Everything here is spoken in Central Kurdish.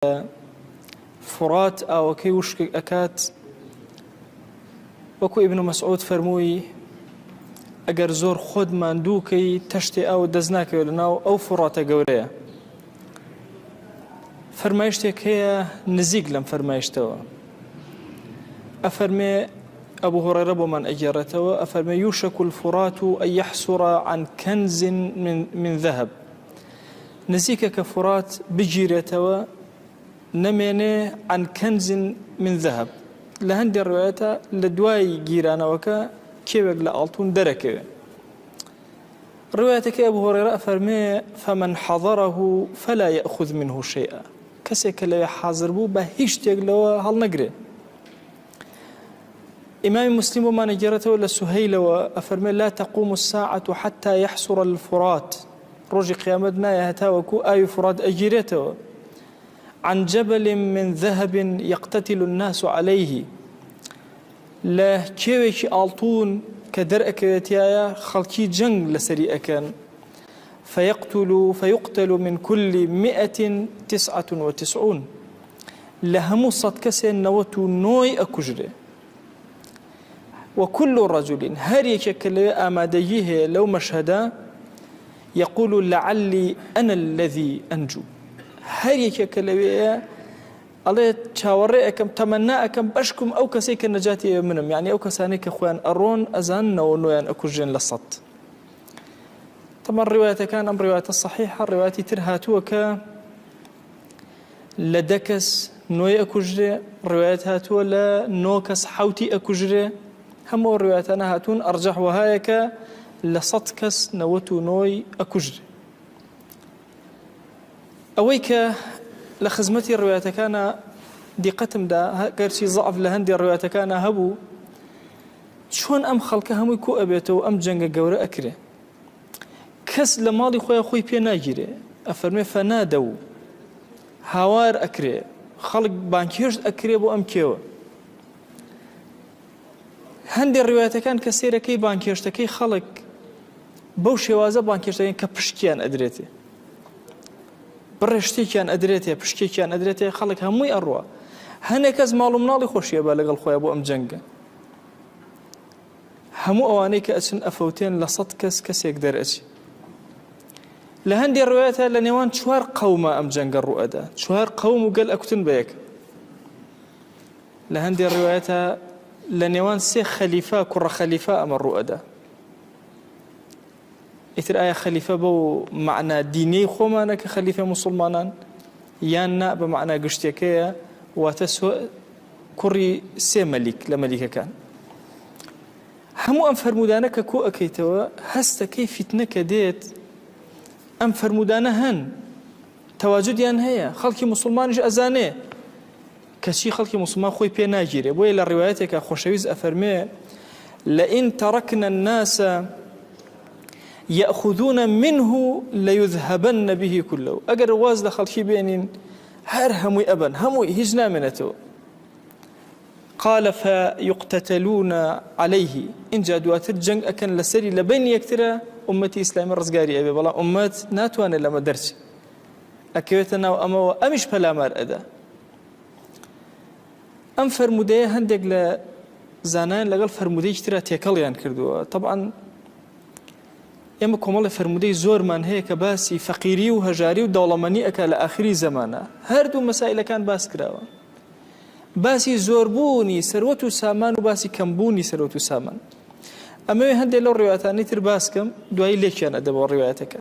فرات ئاوەکەی وشک ئەکات وەکو ئیبن مەسعود فەرمووی ئەگەر زۆر خۆت ماندووکەی تەشتێ ئاو دەست ناکەوێت لەناو ئەو فڕاتە گەورەیە. فەرمایشتێک هەیە نزیک لەم فەرمایشتەوە، ئەفەرمێ ئەبوو هورەیرە بۆمان ئەگێڕێتەوە، ئەفەرمێ یوشك الفرات أن يحصر عن كنز من ذهب، نزیکە کە فرات بگیرێتەوە نەمێنێ عن كنز من ذهب، لە هەندێک ڕوایەتە لە دوای گیرانەوەکە کێوێک لە ئاڵتون دەرەکەوێ. ڕوایەتەکەی ئەبوو هورەیرە ئەفەرمێ فمن حضره فلا يأخذ منه شيئا، کەسێک کە لەوێ حاضر بوو بە هیچ شتێک لەوە هەڵنەگرێ. إمام مسلم وما نجرته لسهيلة أفرمي لا تقوم الساعة حتى يحصر الفرات، رجي قيامتنا يهتاوكو آي فرات أجيرته عن جبل من ذهب يقتتل الناس عليه، لا كيوش آلتون كدر أكيتيايا خلقي جنگ لسري أكان، فيقتل من كل 199 لهمو صدكسين نوتو نوي أكجري، وكل رجل هر يشكل آماديه لو مشهدا يقول لعلي أنا الذي أنجو، هر يشكل الله تشاورئكم تمناءكم بشكم أو كسيك النجاة منهم، يعني أو كسانيك أخوان أرون أزان ونويان أكوجين للصت. طبعا الرواية كان أم رواية الصحيحة، الرواية ترهاتوك لدكس نوي أكوجري، رواية هاتو لا نوكس حوتي أكوجري، هم الروايات أنا هاتون أرجح وهايك لصدكس نوتو نوي أكجري. أويك لخزمتي الروايات كان دي قتم دا كرسي ضعف لهندي الروايات كان هبو شون أم خلق هم يكو أبيتو أم جنگ جورة أكره كس لماضي خويا خوي بي ناجري أفرمي فنادو هوار أكره خلق بانكيرش أكره بو أم كيو. هەندێک ڕوایەتەکان کە سێرەکەی بانکێشتەکەی خەڵک بەو شێوازە بانکێشتەکەن کە پشتیان ئەدرێتێ، بڕێ شتێکیان ئەدرێتێ، پشتێکیان ئەدرێتێ، خەڵک هەمووی ئەڕوە. هەنێک کەس ماڵ و مناڵی خۆشیە بە لەگەڵ خۆیان بۆ ئەم جەنگە. هەموو ئەوانەی کە ئەچن ئەفەوتێن لە 100 کەس کەسێک دەرئەچی. لە هەندێک ڕوایەتە لە نێوان 4 قەومە ئەم جەنگە ڕوئەدا، 4 قەوم و گەل ئەکوتن بە یەک. لە هەندێک ڕوایەتە لنيوان سي خليفة كرة خليفة أمر رؤدا، إثر آية خليفة بو معنى ديني خومانا كخليفة مسلمانان يانا بمعنى قشتيكية وتسوء كري سي ملك لملكة كان. همو أم فرمودانا كو أكيتوا هستا كيف فتنك ديت أم فرمودانا هن تواجد يان هي خلقي مسلمان أزانيه كشي خلقي مسلمان خوي بي ناجيري بوي للرواياتك خوشويز أفرمي لئن تركنا الناس يأخذون منه ليذهبن به كله، أجر واز لخلقي بينين هر هموي أبن هموي هجنا منته. قال فيقتتلون عليه إن جادوات الجنگ أكن لسري لبين يكترى أمتي إسلامي رزقاري أبي بلا أمت ناتوان لما درس أكيوتنا وأما أمش بلا مار أدا. أم فرمودية هندق لزانان لقل فرمودية اشترى تيكاليان كردوا. طبعا يما كمال فرمودية زور من هيك باسي فقيري وهجاري ودولماني أكا لآخري زمانا هردو مسائل كان باس كراوا، باسي زوربوني سروتو سامان وباسي كمبوني سروتو سامان. أما هندق لو الرواياتاني ترباسكم دواي ليش أنا أدبوا الرواياتك